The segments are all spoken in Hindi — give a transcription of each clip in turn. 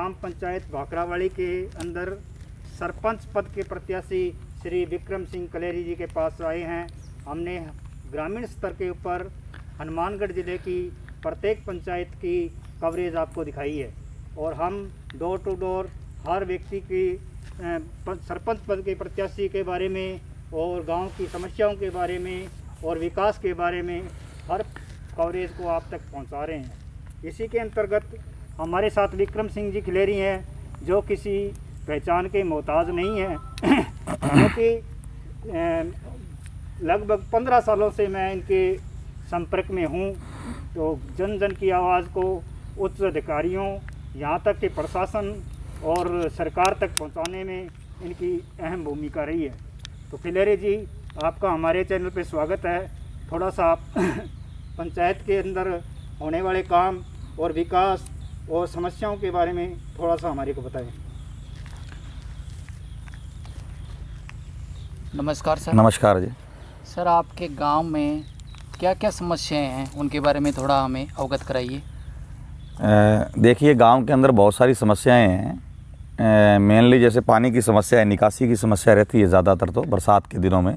ग्राम पंचायत भाखरावाली के अंदर सरपंच पद के प्रत्याशी श्री विक्रम सिंह कलेरी जी के पास आए हैं। हमने ग्रामीण स्तर के ऊपर हनुमानगढ़ ज़िले की प्रत्येक पंचायत की कवरेज आपको दिखाई है और हम डोर टू डोर हर व्यक्ति की सरपंच पद के प्रत्याशी के बारे में और गांव की समस्याओं के बारे में और विकास के बारे में हर कवरेज को आप तक पहुंचा रहे हैं। इसी के अंतर्गत हमारे साथ विक्रम सिंह जी कलेरी हैं, जो किसी पहचान के मोहताज नहीं हैं, क्योंकि लगभग 15 सालों से मैं इनके संपर्क में हूं। तो जन जन की आवाज़ को उच्च अधिकारियों यहाँ तक कि प्रशासन और सरकार तक पहुँचाने में इनकी अहम भूमिका रही है। तो कलेरी जी, आपका हमारे चैनल पे स्वागत है। थोड़ा सा आप पंचायत के अंदर होने वाले काम और विकास और समस्याओं के बारे में थोड़ा सा हमारे को बताएं। नमस्कार सर। नमस्कार जी। सर, आपके गांव में क्या क्या समस्याएं हैं, उनके बारे में थोड़ा हमें अवगत कराइए। देखिए, गांव के अंदर बहुत सारी समस्याएं हैं। मेनली जैसे पानी की समस्या है, निकासी की समस्या रहती है ज़्यादातर तो बरसात के दिनों में,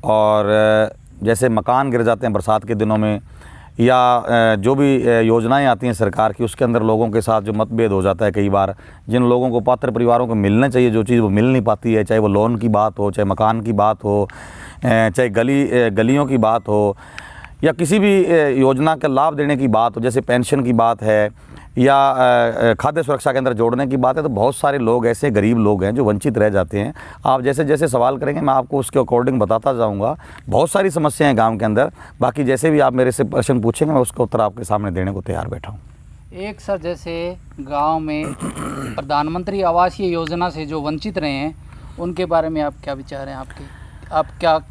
और जैसे मकान गिर जाते हैं बरसात के दिनों में, या जो भी योजनाएं आती हैं सरकार की, उसके अंदर लोगों के साथ जो मतभेद हो जाता है कई बार। जिन लोगों को पात्र परिवारों को मिलना चाहिए जो चीज़, वो मिल नहीं पाती है, चाहे वो लोन की बात हो, चाहे मकान की बात हो, चाहे गलियों की बात हो, या किसी भी योजना का लाभ देने की बात हो, जैसे पेंशन की बात है या खाद्य सुरक्षा के अंदर जोड़ने की बात है। तो बहुत सारे लोग ऐसे गरीब लोग हैं जो वंचित रह जाते हैं। आप जैसे जैसे सवाल करेंगे मैं आपको उसके अकॉर्डिंग बताता जाऊंगा। बहुत सारी समस्याएं हैं गांव के अंदर। बाकी जैसे भी आप मेरे से प्रश्न पूछेंगे मैं उसका उत्तर आपके सामने देने को तैयार बैठा हूँ। एक सर, जैसे गांव में प्रधानमंत्री आवासीय योजना से जो वंचित रहे हैं, उनके बारे में आप क्या विचार हैं आपके? आप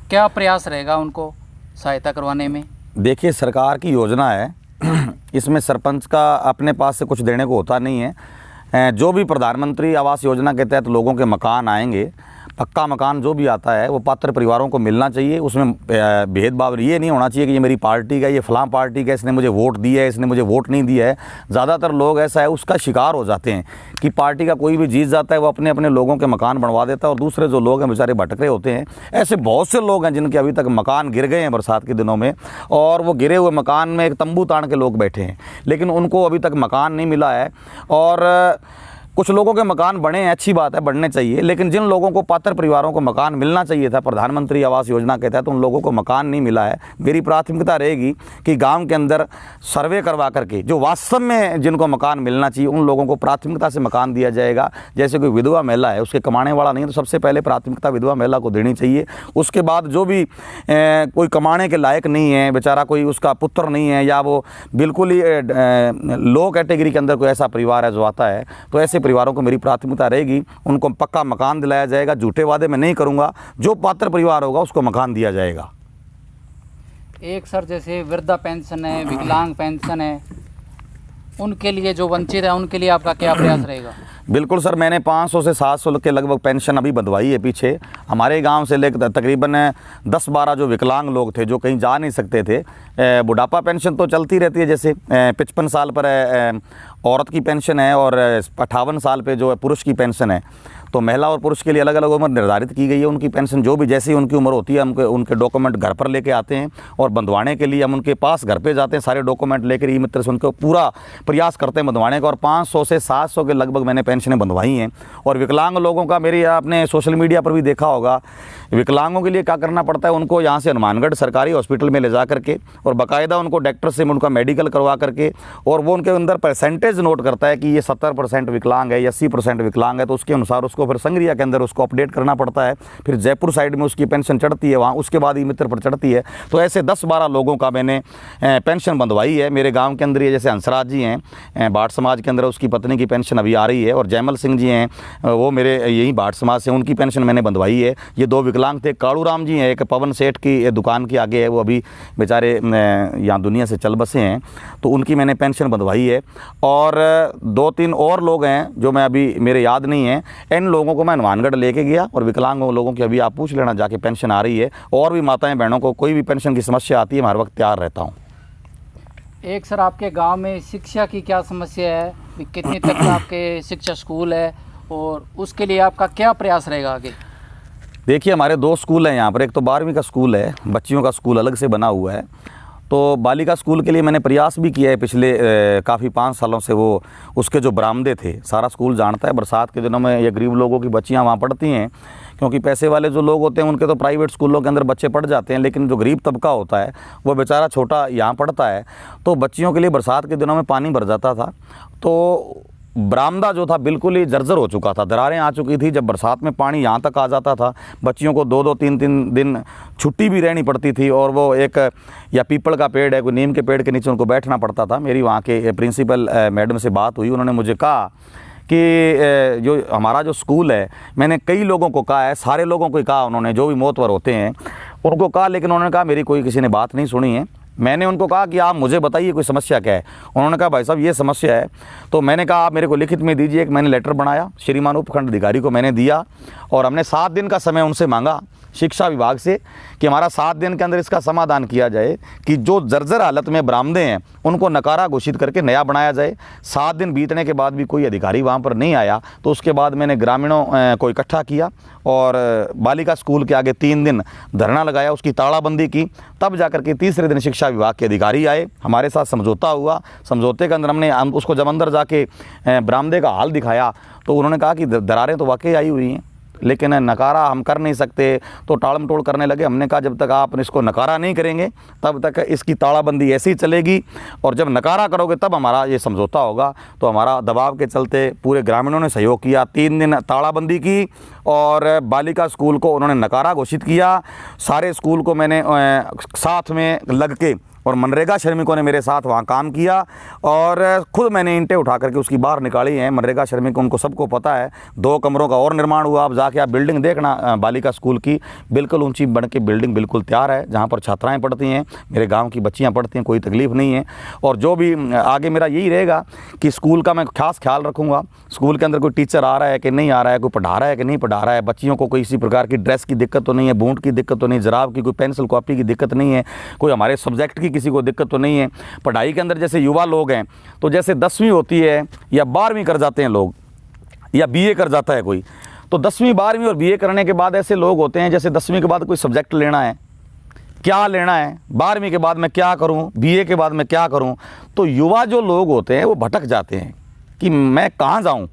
क्या प्रयास रहेगा उनको सहायता करवाने में? देखिए, सरकार की योजना है, इसमें सरपंच का अपने पास से कुछ देने को होता नहीं है। जो भी प्रधानमंत्री आवास योजना के तहत लोगों के मकान आएंगे, पक्का मकान जो भी आता है वो पात्र परिवारों को मिलना चाहिए। उसमें भेदभाव ये नहीं होना चाहिए कि ये मेरी पार्टी का, ये फलां पार्टी का, इसने मुझे वोट दिया है, इसने मुझे वोट नहीं दिया है। ज़्यादातर लोग ऐसा है उसका शिकार हो जाते हैं कि पार्टी का कोई भी जीत जाता है, वो अपने अपने लोगों के मकान बनवा देता है और दूसरे जो लोग हैं बेचारे भटक रहे होते हैं। ऐसे बहुत से लोग हैं जिनके अभी तक मकान गिर गए हैं बरसात के दिनों में, और वो गिरे हुए मकान में एक तंबू तान के लोग बैठे हैं, लेकिन उनको अभी तक मकान नहीं मिला है। और कुछ लोगों के मकान बने हैं, अच्छी बात है, बढ़ने चाहिए, लेकिन जिन लोगों को पात्र परिवारों को मकान मिलना चाहिए था प्रधानमंत्री आवास योजना के तहत, उन लोगों को मकान नहीं मिला है। मेरी प्राथमिकता रहेगी कि गांव के अंदर सर्वे करवा करके जो वास्तव में जिनको मकान मिलना चाहिए उन लोगों को प्राथमिकता से मकान दिया जाएगा। जैसे कोई विधवा महिला है, उसके कमाने वाला नहीं है, तो सबसे पहले प्राथमिकता विधवा महिला को देनी चाहिए। उसके बाद जो भी कोई कमाने के लायक नहीं है, बेचारा कोई उसका पुत्र नहीं है, या वो बिल्कुल ही लो कैटेगरी के अंदर कोई ऐसा परिवार है जो आता है, तो ऐसे परिवारों को मेरी प्राथमिकता रहेगी, उनको पक्का मकान दिलाया जाएगा। झूठे वादे मैं नहीं करूंगा, जो पात्र परिवार होगा उसको मकान दिया जाएगा। एक सर, जैसे वृद्धा पेंशन है, विकलांग पेंशन है, उनके लिए जो वंचित है उनके लिए आपका क्या प्रयास रहेगा? बिल्कुल सर, मैंने 500 से 700 के लगभग पेंशन अभी बंधवाई है पीछे। हमारे गांव से लेकर तकरीबन 10-12 जो विकलांग लोग थे, जो कहीं जा नहीं सकते थे। बुढ़ापा पेंशन तो चलती रहती है, जैसे 55 साल पर औरत की पेंशन है और 58 साल पे जो है पुरुष की पेंशन है। तो महिला और पुरुष के लिए अलग अलग उम्र निर्धारित की गई है। उनकी पेंशन जो भी जैसी उनकी उम्र होती है, हम उनके डॉक्यूमेंट घर पर लेके आते हैं और बंधवाने के लिए हम उनके पास घर पे जाते हैं, सारे डॉक्यूमेंट लेकर ई मित्र से उनको पूरा प्रयास करते हैं बंधवाने का। और 500 से 700 के लगभग मैंने पेंशनें बंधवाई हैं। और विकलांग लोगों का मेरी आपने सोशल मीडिया पर भी देखा होगा, विकलांगों के लिए क्या करना पड़ता है, उनको यहाँ से हनुमानगढ़ सरकारी हॉस्पिटल में ले जा करके और बाकायदा उनको डॉक्टर से उनका मेडिकल करवा करके, और वो उनके अंदर परसेंटेज नोट करता है कि ये 70% विकलांग है या 80% विकलांग है, तो उसके अनुसार उसको फिर संग्रिया के अंदर उसको अपडेट करना पड़ता है। फिर जयपुर साइड में उसकी पेंशन चढ़ती है, वहाँ उसके बाद ई मित्र पर चढ़ती है। तो ऐसे 10-12 लोगों का मैंने पेंशन बंधवाई है मेरे गाँव के अंदर। ये जैसे हंसराज जी हैं, भाट समाज के अंदर, उसकी पत्नी की पेंशन अभी आ रही है। और जयमल सिंह जी हैं, वो मेरे यही भाट समाज से, उनकी पेंशन मैंने बंधवाई है। ये 2 विकलांग थे। कालू राम जी हैं, एक पवन सेठ की दुकान के आगे है, वो अभी बेचारे यहाँ दुनिया से चल बसे हैं, तो उनकी मैंने पेंशन बंधवाई है। और 2-3 और लोग हैं जो मैं अभी मेरे याद नहीं है, इन लोगों को मैं हनुमानगढ़ लेके गया। और विकलांग लोगों की अभी आप पूछ लेना जाके, पेंशन आ रही है। और भी माताएं बहनों को कोई भी पेंशन की समस्या आती है, मैं हर वक्त तैयार रहता हूँ। एक सर, आपके गांव में शिक्षा की क्या समस्या है कितनी तक का आपके शिक्षा स्कूल है और उसके लिए आपका क्या प्रयास रहेगा आगे? देखिए, हमारे 2 स्कूल हैं यहाँ पर। एक तो 12वीं का स्कूल है, बच्चियों का स्कूल अलग से बना हुआ है। तो बालिका स्कूल के लिए मैंने प्रयास भी किया है पिछले काफ़ी 5 सालों से। वो उसके जो बरामदे थे, सारा स्कूल जानता है। बरसात के दिनों में ये गरीब लोगों की बच्चियाँ वहाँ पढ़ती हैं, क्योंकि पैसे वाले जो लोग होते हैं उनके तो प्राइवेट स्कूलों के अंदर बच्चे पढ़ जाते हैं, लेकिन जो गरीब तबका होता है वो बेचारा छोटा यहाँ पढ़ता है। तो बच्चियों के लिए बरसात के दिनों में पानी भर जाता था, तो बरामदा जो था बिल्कुल ही जर्जर हो चुका था, दरारें आ चुकी थी। जब बरसात में पानी यहाँ तक आ जाता था, बच्चियों को 2-2 3-3 दिन छुट्टी भी रहनी पड़ती थी। और वो एक या पीपल का पेड़ है, कोई नीम के पेड़ के नीचे उनको बैठना पड़ता था। मेरी वहाँ के प्रिंसिपल मैडम से बात हुई, उन्होंने मुझे कहा कि जो हमारा जो स्कूल है, मैंने कई लोगों को कहा है, सारे लोगों को ही कहा उन्होंने, जो भी मोतवर होते हैं उनको कहा, लेकिन उन्होंने कहा मेरी कोई किसी ने बात नहीं सुनी है। मैंने उनको कहा कि आप मुझे बताइए कोई समस्या क्या है। उन्होंने कहा भाई साहब ये समस्या है। तो मैंने कहा आप मेरे को लिखित में दीजिए। एक मैंने लेटर बनाया, श्रीमान उपखंड अधिकारी को मैंने दिया, और हमने 7 दिन का समय उनसे मांगा शिक्षा विभाग से कि हमारा 7 दिन के अंदर इसका समाधान किया जाए कि जो जर्जर हालत में बरामदे हैं उनको नकारा घोषित करके नया बनाया जाए। 7 दिन बीतने के बाद भी कोई अधिकारी वहाँ पर नहीं आया। तो उसके बाद मैंने ग्रामीणों को इकट्ठा किया और बालिका स्कूल के आगे 3 दिन धरना लगाया, उसकी तालाबंदी की। तब जाकर के तीसरे दिन शिक्षा विभाग के अधिकारी आए, हमारे साथ समझौता हुआ। समझौते के अंदर हमने उसको जब अंदर जाके बरामदे का हाल दिखाया तो उन्होंने कहा कि दरारें तो वाकई आई हुई हैं, लेकिन नकारा हम कर नहीं सकते। तो टालम टोल करने लगे। हमने कहा जब तक आप इसको नकारा नहीं करेंगे तब तक इसकी तालाबंदी ऐसी ही चलेगी, और जब नकारा करोगे तब हमारा ये समझौता होगा। तो हमारा दबाव के चलते पूरे ग्रामीणों ने सहयोग किया, 3 दिन तालाबंदी की और बालिका स्कूल को उन्होंने नकारा घोषित किया। सारे स्कूल को मैंने साथ में लग के, और मनरेगा श्रमिकों ने मेरे साथ वहाँ काम किया, और खुद मैंने ईंटें उठा करके उसकी बाहर निकाली हैं। मनरेगा श्रमिक उनको सबको पता है। 2 कमरों का और निर्माण हुआ। आप जाके आप बिल्डिंग देखना बालिका स्कूल की, बिल्कुल ऊंची बन के बिल्डिंग बिल्कुल तैयार है, जहाँ पर छात्राएं पढ़ती हैं, मेरे गांव की बच्चियां पढ़ती हैं, कोई तकलीफ़ नहीं है। और जो भी आगे मेरा यही रहेगा कि स्कूल का मैं खास ख्याल रखूँगा। स्कूल के अंदर कोई टीचर आ रहा है कि नहीं आ रहा है, कोई पढ़ा रहा है कि नहीं पढ़ा रहा है, बच्चियों को कोई किसी प्रकार की ड्रेस की दिक्कत तो नहीं है, बूट की दिक्कत तो नहीं, जराब की, कोई पेंसिल कॉपी की दिक्कत नहीं है, कोई हमारे सब्जेक्ट की किसी को दिक्कत तो नहीं है। पढ़ाई के अंदर जैसे युवा लोग हैं, तो जैसे 10वीं होती है या 12वीं कर जाते हैं लोग, या बीए कर जाता है कोई, तो 10वीं 12वीं और बीए करने के बाद ऐसे लोग होते हैं जैसे 10वीं के बाद कोई सब्जेक्ट लेना है, क्या लेना है, 12वीं के बाद मैं क्या करूं, बीए के बाद मैं क्या करूं। तो युवा जो लोग होते हैं वो भटक जाते हैं कि मैं कहाँ जाऊं।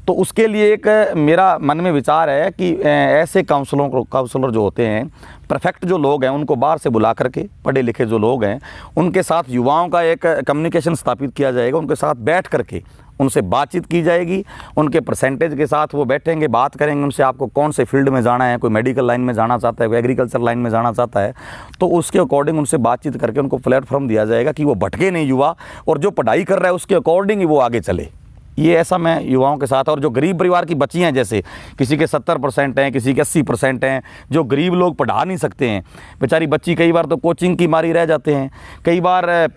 तो उसके लिए एक मेरा मन में विचार है कि ऐसे काउंसलर जो होते हैं, परफेक्ट जो लोग हैं, उनको बाहर से बुला करके, पढ़े लिखे जो लोग हैं, उनके साथ युवाओं का एक कम्युनिकेशन स्थापित किया जाएगा। उनके साथ बैठ करके उनसे बातचीत की जाएगी, उनके परसेंटेज के साथ वो बैठेंगे, बात करेंगे उनसे, आपको कौन से फील्ड में जाना है, कोई मेडिकल लाइन में जाना चाहता है, कोई एग्रीकल्चर लाइन में जाना चाहता है, तो उसके अकॉर्डिंग उनसे बातचीत करके उनको प्लेटफॉर्म दिया जाएगा कि वो भटके नहीं युवा, और जो पढ़ाई कर रहा है उसके अकॉर्डिंग ही वो आगे चले। ये ऐसा मैं युवाओं के साथ। और जो गरीब परिवार की बच्चियाँ हैं, जैसे किसी के 70% हैं, किसी के 80% हैं, जो गरीब लोग पढ़ा नहीं सकते हैं, बेचारी बच्ची कई बार तो कोचिंग की मारी रह जाते हैं, कई बार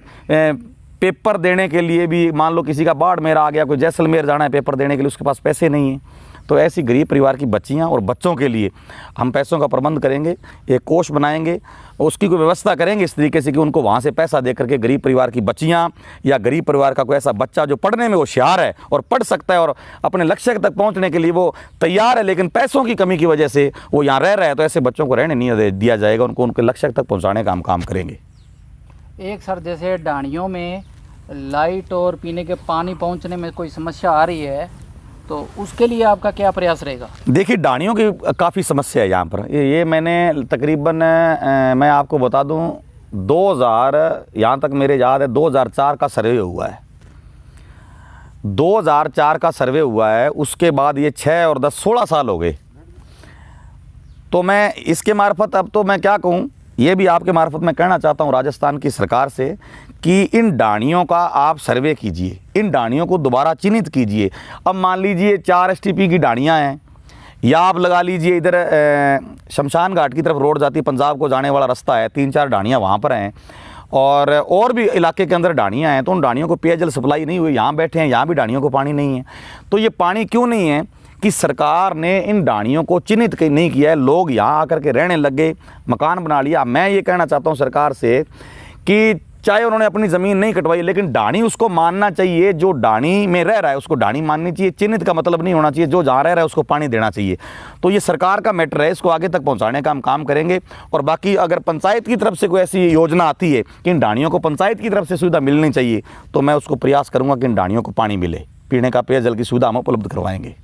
पेपर देने के लिए भी, मान लो किसी का बाड़मेर आ गया, कोई जैसलमेर जाना है पेपर देने के लिए, उसके पास पैसे नहीं हैं। तो ऐसी गरीब परिवार की बच्चियां और बच्चों के लिए हम पैसों का प्रबंध करेंगे, एक कोष बनाएंगे, उसकी कोई व्यवस्था करेंगे इस तरीके से कि उनको वहाँ से पैसा दे करके गरीब परिवार की बच्चियां या गरीब परिवार का कोई ऐसा बच्चा जो पढ़ने में होशियार है और पढ़ सकता है और अपने लक्ष्य तक पहुँचने के लिए वो तैयार है, लेकिन पैसों की कमी की वजह से वो यहाँ रह रहा है, तो ऐसे बच्चों को रहने नहीं दिया जाएगा, उनको उनके लक्ष्य तक पहुँचाने का हम काम करेंगे। एक सर, जैसे डाणियों में लाइट और पीने के पानी पहुंचने में कोई समस्या आ रही है, तो उसके लिए आपका क्या प्रयास रहेगा? देखिए, डाणियों की काफ़ी समस्या है यहाँ पर। ये मैंने तकरीबन मैं आपको बता दूँ 2000, यहाँ तक मेरे याद है 2004 का सर्वे हुआ है। 2004 का सर्वे हुआ है, उसके बाद ये 6 और 10 16 साल हो गए। तो मैं इसके मार्फत, अब तो मैं क्या कहूँ, ये भी आपके मार्फत मैं कहना चाहता हूँ राजस्थान की सरकार से कि इन डाणियों का आप सर्वे कीजिए, इन डाणियों को दोबारा चिन्हित कीजिए। अब मान लीजिए 4 STP की डाणियाँ हैं, या आप लगा लीजिए इधर शमशान घाट की तरफ रोड जाती, पंजाब को जाने वाला रास्ता है, 3-4 डाणियाँ वहाँ पर हैं, और भी इलाके के अंदर डाणियाँ हैं। तो उन डाणियों को पेयजल सप्लाई नहीं हुई, यहाँ बैठे हैं, यहाँ भी डाणियों को पानी नहीं है। तो ये पानी क्यों नहीं है कि सरकार ने इन डाणियों को चिन्हित नहीं किया है, लोग यहाँ आकर के रहने लग गए, मकान बना लिया। मैं ये कहना चाहता हूँ सरकार से कि चाहे उन्होंने अपनी ज़मीन नहीं कटवाई, लेकिन डाणी उसको मानना चाहिए। जो डाणी में रह रहा है उसको डाणी माननी चाहिए। चिन्हित का मतलब नहीं होना चाहिए, जो जहाँ रह रहा है उसको पानी देना चाहिए। तो ये सरकार का मैटर है, इसको आगे तक पहुँचाने का हम काम करेंगे। और बाकी अगर पंचायत की तरफ से कोई ऐसी योजना आती है कि इन डाणियों को पंचायत की तरफ से सुविधा मिलनी चाहिए, तो मैं उसको प्रयास करूँगा कि इन डाणियों को पानी मिले, पीने का पेयजल की सुविधा हम उपलब्ध करवाएंगे।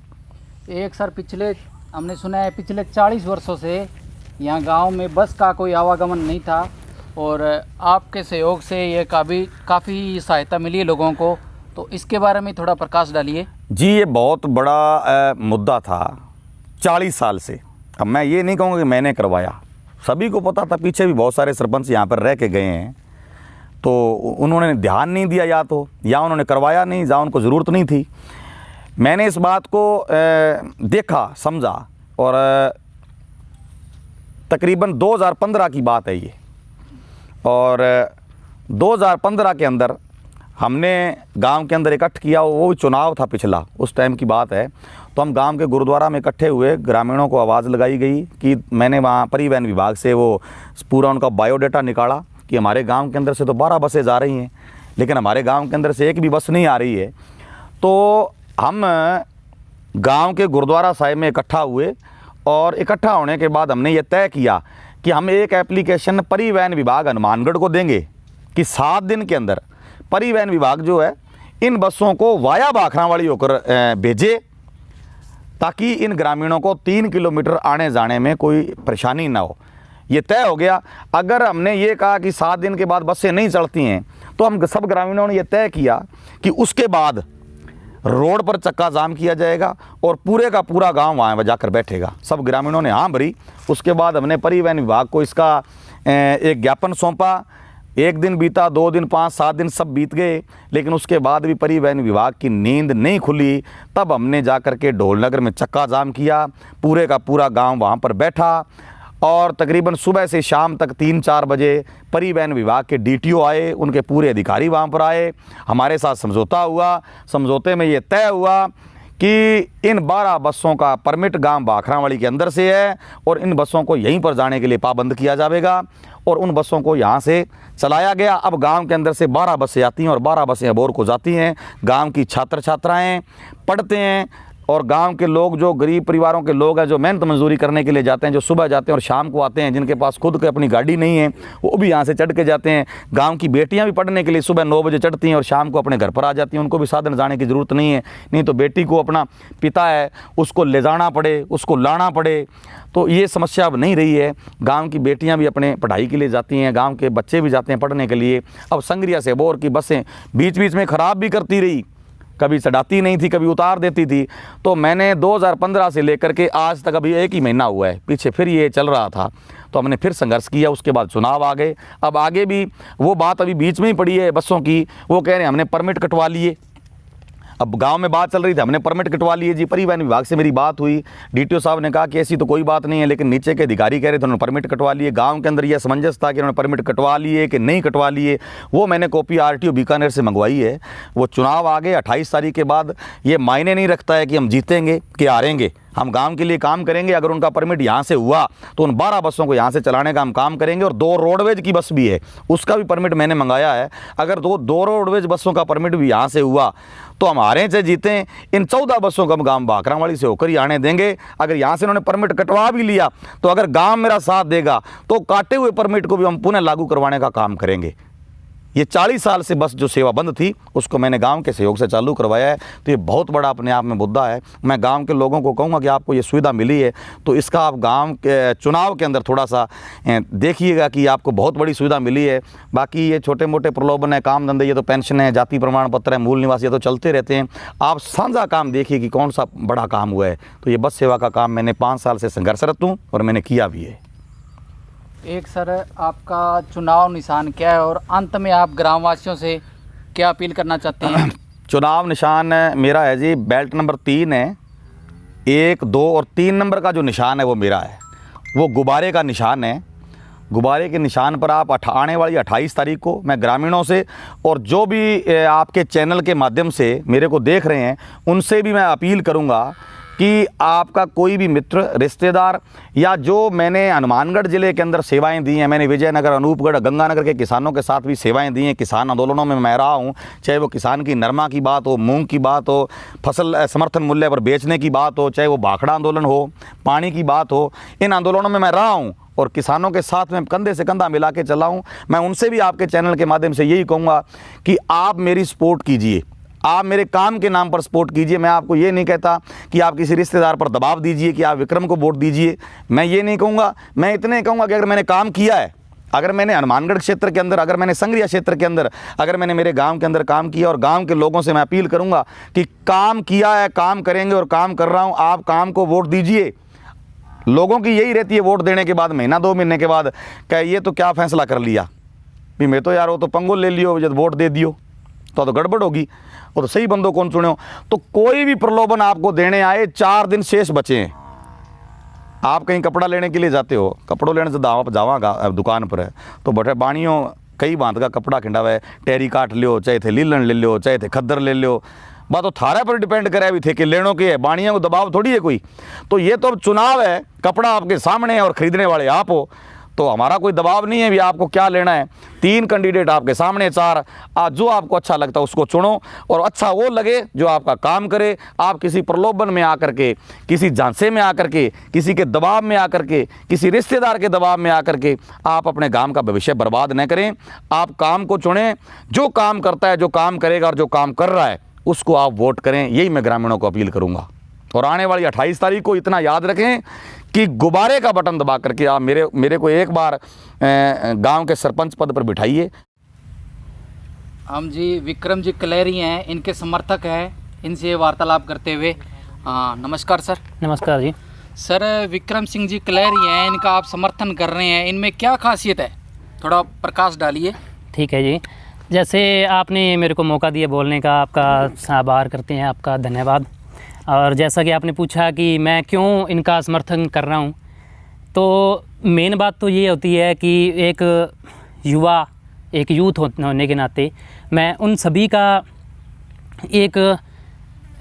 एक सर पिछले हमने सुना है पिछले 40 वर्षों से यहाँ गांव में बस का कोई आवागमन नहीं था, और आपके सहयोग से ये काफ़ी सहायता मिली है लोगों को, तो इसके बारे में थोड़ा प्रकाश डालिए। जी, ये बहुत बड़ा मुद्दा था 40 साल से। अब मैं ये नहीं कहूँगा कि मैंने करवाया, सभी को पता था, पीछे भी बहुत सारे सरपंच यहाँ पर रह के गए हैं, तो उन्होंने ध्यान नहीं दिया या उन्होंने करवाया नहीं, या उनको ज़रूरत नहीं थी। मैंने इस बात को देखा, समझा, और तकरीबन 2015 की बात है ये, और 2015 के अंदर हमने गांव के अंदर इकट्ठ किया, वो चुनाव था पिछला, उस टाइम की बात है। तो हम गांव के गुरुद्वारा में इकट्ठे हुए, ग्रामीणों को आवाज़ लगाई गई कि मैंने वहाँ परिवहन विभाग से वो पूरा उनका बायोडाटा निकाला कि हमारे गांव के अंदर से तो 12 बसें जा रही हैं, लेकिन हमारे गांव के अंदर से एक भी बस नहीं आ रही है। तो हम गांव के गुरुद्वारा साहिब में इकट्ठा हुए, और इकट्ठा होने के बाद हमने ये तय किया कि हम एक एप्लीकेशन परिवहन विभाग हनुमानगढ़ को देंगे कि 7 दिन के अंदर परिवहन विभाग जो है इन बसों को वाया भाखरावाली होकर भेजे, ताकि इन ग्रामीणों को 3 किलोमीटर आने जाने में कोई परेशानी ना हो। ये तय हो गया। अगर हमने ये कहा कि 7 दिन के बाद बसें नहीं चलती हैं, तो हम सब ग्रामीणों ने ये तय किया कि उसके बाद रोड पर चक्का जाम किया जाएगा और पूरे का पूरा गांव वहाँ जाकर बैठेगा। सब ग्रामीणों ने हाँ भरी। उसके बाद हमने परिवहन विभाग को इसका एक ज्ञापन सौंपा। 1 दिन बीता, 2 दिन, 5, 7 दिन सब बीत गए, लेकिन उसके बाद भी परिवहन विभाग की नींद नहीं खुली। तब हमने जाकर के ढोलनगर में चक्का जाम किया, पूरे का पूरा गांव वहां पर बैठा, और तकरीबन सुबह से शाम तक 3-4 बजे परिवहन विभाग के डीटीओ आए, उनके पूरे अधिकारी वहाँ पर आए, हमारे साथ समझौता हुआ। समझौते में ये तय हुआ कि इन 12 बसों का परमिट गांव भाखरावाली के अंदर से है, और इन बसों को यहीं पर जाने के लिए पाबंद किया जाएगा, और उन बसों को यहाँ से चलाया गया। अब गांव के अंदर से 12 बसें आती हैं और 12 बसें अबोर को जाती हैं। गांव की छात्र छात्राएँ पढ़ते हैं, और गांव के लोग जो गरीब परिवारों के लोग हैं, जो मेहनत मजदूरी करने के लिए जाते हैं, जो सुबह जाते हैं और शाम को आते हैं, जिनके पास खुद की अपनी गाड़ी नहीं है, वो भी यहाँ से चढ़ के जाते हैं। गांव की बेटियां भी पढ़ने के लिए सुबह 9 बजे चढ़ती हैं और शाम को अपने घर पर आ जाती हैं। उनको भी साधन जाने की ज़रूरत नहीं है, नहीं तो बेटी को अपना पिता है उसको ले जाना पड़े, उसको लाना पड़े। तो ये समस्या अब नहीं रही है। गांव की बेटियां भी अपने पढ़ाई के लिए जाती हैं, गांव के बच्चे भी जाते हैं पढ़ने के लिए। अब संगरिया से अबोर की बसें बीच बीच में ख़राब भी करती रही, कभी चढ़ाती नहीं थी, कभी उतार देती थी। तो मैंने 2015 से लेकर के आज तक, अभी 1 ही महीना हुआ है, पीछे फिर ये चल रहा था, तो हमने फिर संघर्ष किया। उसके बाद चुनाव आ गए। अब आगे भी वो बात अभी बीच में ही पड़ी है बसों की। वो कह रहे हैं हमने परमिट कटवा लिए। अब गांव में बात चल रही थी, हमने परमिट कटवा लिए जी। परिवहन विभाग से मेरी बात हुई, डीटीओ साहब ने कहा कि ऐसी तो कोई बात नहीं है, लेकिन नीचे के अधिकारी कह रहे थे उन्होंने परमिट कटवा लिए। गांव के अंदर यह असमंजस था कि उन्होंने परमिट कटवा लिए कि नहीं कटवा लिए। वो मैंने कॉपी आरटीओ बीकानेर से मंगवाई है। वो चुनाव आ गए 28 तारीख के बाद। ये मायने नहीं रखता है कि हम जीतेंगे कि हारेंगे, हम गांव के लिए काम करेंगे। अगर उनका परमिट यहाँ से हुआ तो उन 12 बसों को यहाँ से चलाने का हम काम करेंगे। और 2 रोडवेज की बस भी है, उसका भी परमिट मैंने मंगाया है। अगर 2 रोडवेज बसों का परमिट भी यहाँ से हुआ तो हम हारें चाहे जीतें, इन 14 बसों को हम गांव भाखरावाली से होकर ही आने देंगे। अगर यहाँ से उन्होंने परमिट कटवा भी लिया तो अगर गांव मेरा साथ देगा तो काटे हुए परमिट को भी हम पुनः लागू करवाने का काम करेंगे। ये 40 साल से बस जो सेवा बंद थी उसको मैंने गांव के सहयोग से चालू करवाया है। तो ये बहुत बड़ा अपने आप में मुद्दा है। मैं गांव के लोगों को कहूँगा कि आपको ये सुविधा मिली है तो इसका आप गांव के चुनाव के अंदर थोड़ा सा देखिएगा कि आपको बहुत बड़ी सुविधा मिली है। बाकी ये छोटे मोटे प्रलोभन है, काम धंधे, ये तो पेंशन है, जाति प्रमाण पत्र है, मूल निवास, ये तो चलते रहते हैं। आप साझा काम देखिए कि कौन सा बड़ा काम हुआ है। तो ये बस सेवा का काम मैंने 5 साल से संघर्षरत हूँ और मैंने किया भी है। एक सर, आपका चुनाव निशान क्या है और अंत में आप ग्रामवासियों से क्या अपील करना चाहते हैं? चुनाव निशान मेरा है जी, बेल्ट नंबर 3 है। 1, 2 और 3 नंबर का जो निशान है वो मेरा है, वो गुब्बारे का निशान है। गुब्बारे के निशान पर आप आने वाली 28 तारीख को मैं ग्रामीणों से और जो भी आपके चैनल के माध्यम से मेरे को देख रहे हैं उनसे भी मैं अपील करूंगा कि आपका कोई भी मित्र, रिश्तेदार, या जो मैंने हनुमानगढ़ ज़िले के अंदर सेवाएं दी हैं, मैंने विजयनगर, अनूपगढ़, गंगानगर के किसानों के साथ भी सेवाएं दी हैं। किसान आंदोलनों में मैं रहा हूं, चाहे वो किसान की नरमा की बात हो, मूंग की बात हो, फसल समर्थन मूल्य पर बेचने की बात हो, चाहे वो भाखड़ा आंदोलन हो, पानी की बात हो, इन आंदोलनों में मैं रहा हूँ और किसानों के साथ में कंधे से कंधा मिला के चला हूँ। मैं उनसे भी आपके चैनल के माध्यम से यही कहूँगा कि आप मेरी सपोर्ट कीजिए, आप मेरे काम के नाम पर सपोर्ट कीजिए। मैं आपको ये नहीं कहता कि आप किसी रिश्तेदार पर दबाव दीजिए कि आप विक्रम को वोट दीजिए, मैं ये नहीं कहूँगा। मैं इतने कहूँगा कि अगर मैंने काम किया है, अगर मैंने हनुमानगढ़ क्षेत्र के अंदर, अगर मैंने संग्रिया क्षेत्र के अंदर, अगर मैंने मेरे गांव के अंदर काम किया, और गांव के लोगों से मैं अपील करूंगा कि काम किया है, काम करेंगे और काम कर रहा हूं, आप काम को वोट दीजिए। लोगों की यही रहती है वोट देने के बाद, महीना 2 महीने के बाद, क्या ये तो क्या फैसला कर लिया भी, मैं तो यार वो तो पंगो ले लियो, जब वोट दे दियो तो गड़बड़ होगी, वो तो सही बंदों कौन चुने हो। तो कोई भी प्रलोभन आपको देने आए, 4 दिन शेष बचे हैं। आप कहीं कपड़ा लेने के लिए जाते हो, कपड़ों लेने से दावा जावा दुकान पर है तो बैठे बाणियों कई बांध का कपड़ा खिंडा है, टेरी काट लियो, चाहे थे लीलन ले लियो, चाहे थे खद्दर ले लियो, बात तो थारे पर डिपेंड करे भी थे कि लेनों के है, बाणियों को दबाव थोड़ी है कोई। तो ये तो अब चुनाव है, कपड़ा आपके सामने है और ख़रीदने वाले आप हो, तो हमारा कोई दबाव नहीं है भी आपको क्या लेना है। 3 कैंडिडेट आपके सामने, 4, आज जो आपको अच्छा लगता है उसको चुनो, और अच्छा वो लगे जो आपका काम करे। आप किसी प्रलोभन में आकर के, किसी झांसे में आकर के, किसी के दबाव में आकर के, किसी रिश्तेदार के दबाव में आकर के आप अपने गांव का भविष्य बर्बाद न करें। आप काम को चुनें, जो काम करता है, जो काम करेगा और जो काम कर रहा है उसको आप वोट करें, यही मैं ग्रामीणों को अपील करूँगा। और आने वाली 28 तारीख को इतना याद रखें कि गुब्बारे का बटन दबा करके आप मेरे को एक बार गांव के सरपंच पद पर बिठाइए। हम जी विक्रम जी कलेरी हैं, इनके समर्थक हैं, इनसे वार्तालाप करते हुए। नमस्कार सर। नमस्कार जी। सर, विक्रम सिंह जी कलेरी हैं, इनका आप समर्थन कर रहे हैं, इनमें क्या खासियत है, थोड़ा प्रकाश डालिए। ठीक है जी, जैसे आपने मेरे को मौका दिया बोलने का, आपका आभार करते हैं, आपका धन्यवाद। और जैसा कि आपने पूछा कि मैं क्यों इनका समर्थन कर रहा हूँ, तो मेन बात तो ये होती है कि एक युवा, एक यूथ होने के नाते मैं उन सभी का एक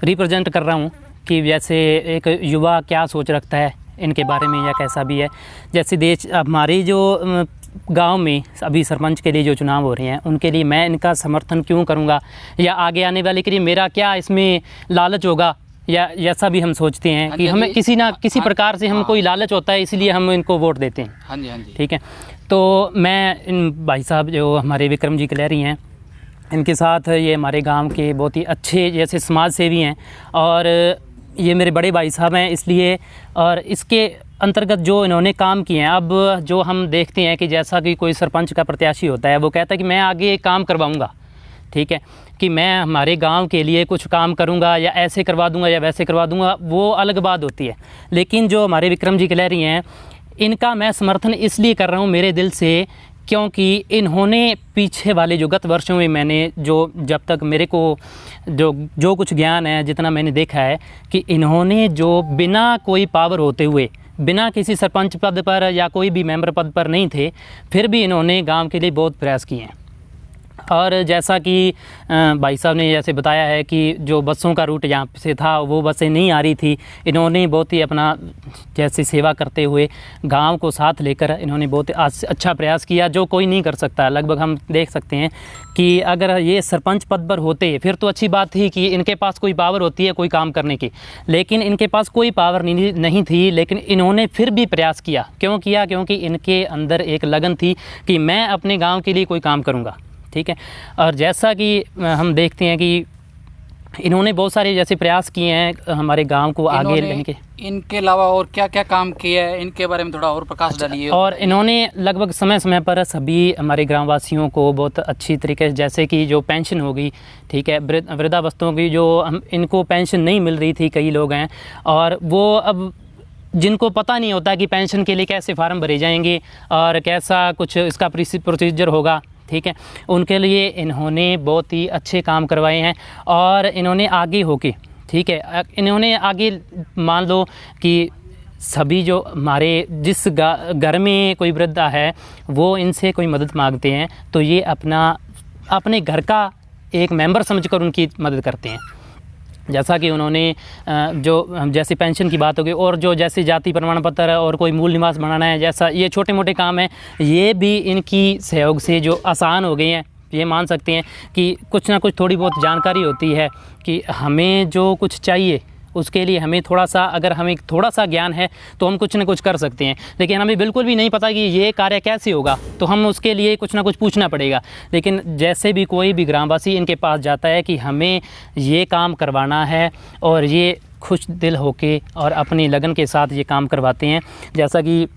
रिप्रेजेंट कर रहा हूँ कि जैसे एक युवा क्या सोच रखता है इनके बारे में या कैसा भी है। जैसे देश हमारे जो गांव में अभी सरपंच के लिए जो चुनाव हो रहे हैं, उनके लिए मैं इनका समर्थन क्यों करूँगा, या आगे आने वाले के लिए मेरा क्या इसमें लालच होगा, या ऐसा भी हम सोचते हैं कि हमें किसी ना किसी प्रकार से हम कोई लालच होता है, इसलिए हम इनको वोट देते हैं। हाँ जी, हाँ जी। ठीक है, तो मैं इन भाई साहब जो हमारे विक्रम जी कलेरी हैं, इनके साथ ये हमारे गांव के बहुत ही अच्छे जैसे समाज सेवी हैं, और ये मेरे बड़े भाई साहब हैं, इसलिए और इसके अंतर्गत जो इन्होंने काम किए हैं, अब जो हम देखते हैं कि जैसा कि कोई सरपंच का प्रत्याशी होता है, वो कहता है कि मैं आगे काम करवाऊँगा, ठीक है, कि मैं हमारे गांव के लिए कुछ काम करूंगा, या ऐसे करवा दूंगा या वैसे करवा दूंगा, वो अलग बात होती है। लेकिन जो हमारे विक्रम जी कलेरी हैं, इनका मैं समर्थन इसलिए कर रहा हूं मेरे दिल से, क्योंकि इन्होंने पीछे वाले जो गत वर्षों में मैंने जो जब तक मेरे को जो कुछ ज्ञान है, जितना मैंने देखा है, कि इन्होंने जो बिना कोई पावर होते हुए, बिना किसी सरपंच पद पर या कोई भी मेंबर पद पर नहीं थे, फिर भी इन्होंने गांव के लिए बहुत प्रयास किए हैं। और जैसा कि भाई साहब ने जैसे बताया है कि जो बसों का रूट यहाँ से था, वो बसें नहीं आ रही थी, इन्होंने बहुत ही अपना जैसे सेवा करते हुए गांव को साथ लेकर इन्होंने बहुत अच्छा प्रयास किया, जो कोई नहीं कर सकता। लगभग हम देख सकते हैं कि अगर ये सरपंच पद पर होते फिर तो अच्छी बात थी कि इनके पास कोई पावर होती है कोई काम करने की, लेकिन इनके पास कोई पावर नहीं थी, लेकिन इन्होंने फिर भी प्रयास किया। क्यों किया? क्योंकि इनके अंदर एक लगन थी कि मैं अपने गाँव के लिए कोई काम करूँगा, ठीक है। और जैसा कि हम देखते हैं कि इन्होंने बहुत सारे जैसे प्रयास किए हैं हमारे गांव को आगे लेने के। इनके अलावा और क्या क्या काम किया है, इनके बारे में थोड़ा और प्रकाश डालिए। और इन्होंने लगभग समय समय पर सभी हमारे ग्रामवासियों को बहुत अच्छी तरीके से, जैसे कि जो पेंशन होगी, ठीक है, वृद्धावस्थों की जो इनको पेंशन नहीं मिल रही थी, कई लोग हैं, और वो अब जिनको पता नहीं होता कि पेंशन के लिए कैसे फार्म भरे जाएंगे और कैसा कुछ इसका प्रोसीजर होगा, ठीक है, उनके लिए इन्होंने बहुत ही अच्छे काम करवाए हैं। और इन्होंने आगे होके, ठीक है, इन्होंने आगे मान लो कि सभी जो हमारे जिस घर में कोई वृद्धा है, वो इनसे कोई मदद मांगते हैं, तो ये अपने घर का एक मेंबर समझकर उनकी मदद करते हैं। जैसा कि उन्होंने जो जैसे पेंशन की बात हो गई, और जो जैसे जाति प्रमाण पत्र और कोई मूल निवास बनाना है, जैसा ये छोटे मोटे काम हैं, ये भी इनकी सहयोग से जो आसान हो गए हैं। ये मान सकते हैं कि कुछ ना कुछ थोड़ी बहुत जानकारी होती है कि हमें जो कुछ चाहिए उसके लिए हमें थोड़ा सा, अगर हमें थोड़ा सा ज्ञान है तो हम कुछ ना कुछ कर सकते हैं। लेकिन हमें बिल्कुल भी नहीं पता कि ये कार्य कैसे होगा, तो हम उसके लिए कुछ ना कुछ पूछना पड़ेगा। लेकिन जैसे भी कोई भी ग्रामवासी इनके पास जाता है कि हमें ये काम करवाना है, और ये खुश दिल होके और अपनी लगन के साथ ये काम करवाते हैं। जैसा कि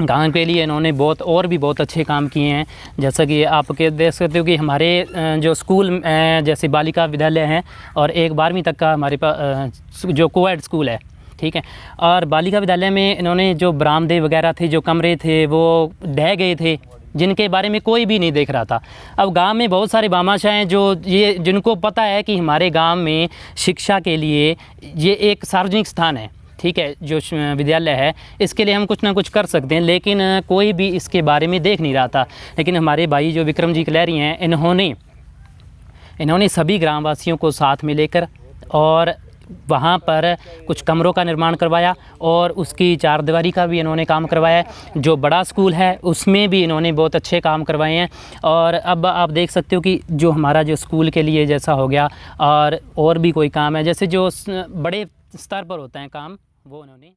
गांव के लिए इन्होंने और भी बहुत अच्छे काम किए हैं। जैसा कि आप देख सकते हो कि हमारे जो स्कूल जैसे बालिका विद्यालय हैं, और एक 12वीं तक का हमारे पास जो कोएड स्कूल है, ठीक है। और बालिका विद्यालय में इन्होंने जो बरामदे वगैरह थे, जो कमरे थे, वो ढह गए थे, जिनके बारे में कोई भी नहीं देख रहा था। अब गांव में बहुत सारे बामाशाह हैं जिनको पता है कि हमारे गांव में शिक्षा के लिए ये एक सार्वजनिक स्थान है, ठीक है, जो विद्यालय है, इसके लिए हम कुछ ना कुछ कर सकते हैं, लेकिन कोई भी इसके बारे में देख नहीं रहा था। लेकिन हमारे भाई जो विक्रम जी कलहरी हैं, इन्होंने सभी ग्रामवासियों को साथ में लेकर और वहाँ पर कुछ कमरों का निर्माण करवाया, और उसकी चारदीवारी का भी इन्होंने काम करवाया। जो बड़ा स्कूल है उसमें भी इन्होंने बहुत अच्छे काम करवाए हैं। और अब आप देख सकते हो कि जो हमारा जो स्कूल के लिए जैसा हो गया, और भी कोई काम है, जैसे जो बड़े स्तर पर होता है काम, वो उन्होंने